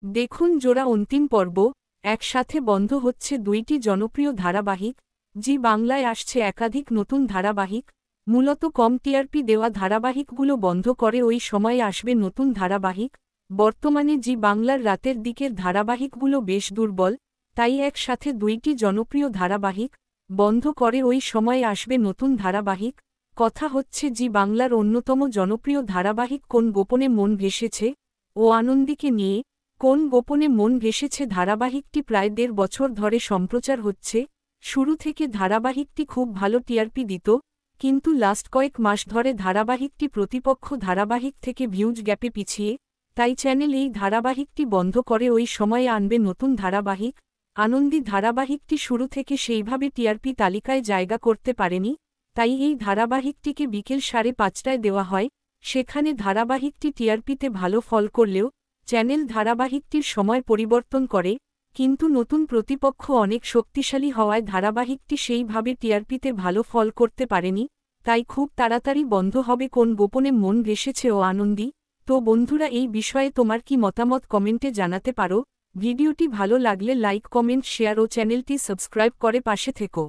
দেখুন জোড়া অন্তিম পর্ব, একসাথে বন্ধ হচ্ছে দুইটি জনপ্রিয় ধারাবাহিক। জি বাংলায় আসছে একাধিক নতুন ধারাবাহিক। মূলত কম টিআরপি দেওয়া ধারাবাহিকগুলো বন্ধ করে ওই সময়ে আসবে নতুন ধারাবাহিক। বর্তমানে জি বাংলার রাতের দিকের ধারাবাহিকগুলো বেশ দুর্বল, তাই একসাথে দুইটি জনপ্রিয় ধারাবাহিক বন্ধ করে ওই সময়ে আসবে নতুন ধারাবাহিক। কথা হচ্ছে জি বাংলার অন্যতম জনপ্রিয় ধারাবাহিক কোন গোপনে মন ভেসেছে ও আনন্দীকে নিয়ে। কোন গোপনে মন ভেসেছে ধারাবাহিকটি প্রায় ১.৫ বছর ধরে সম্প্রচার হচ্ছে। শুরু থেকে ধারাবাহিকটি খুব ভালো টিআরপি দিত, কিন্তু লাস্ট কয়েক মাস ধরে ধারাবাহিকটি প্রতিপক্ষ ধারাবাহিক থেকে ভিউজ গ্যাপে পিছিয়ে, তাই চ্যানেল এই ধারাবাহিকটি বন্ধ করে ওই সময়ে আনবে নতুন ধারাবাহিক। আনন্দী ধারাবাহিকটি শুরু থেকে সেইভাবে টিআরপি তালিকায় জায়গা করতে পারেনি, তাই এই ধারাবাহিকটিকে বিকেল ৫:৩০টায় দেওয়া হয়। সেখানে ধারাবাহিকটি টিআরপিতে ভালো ফল করলেও চ্যানেল ধারাবাহিকটির সময় পরিবর্তন করে, কিন্তু নতুন প্রতিপক্ষ অনেক শক্তিশালী হওয়ায় ধারাবাহিকটি সেইভাবে টিআরপিতে ভালো ফল করতে পারেনি, তাই খুব তাড়াতাড়ি বন্ধ হবে কোন গোপনে মন ভেসেছে ও আনন্দী। তো বন্ধুরা, এই বিষয়ে তোমার কি মতামত কমেন্টে জানাতে পারো। ভিডিওটি ভালো লাগলে লাইক, কমেন্ট, শেয়ার ও চ্যানেলটি সাবস্ক্রাইব করে পাশে থেকো।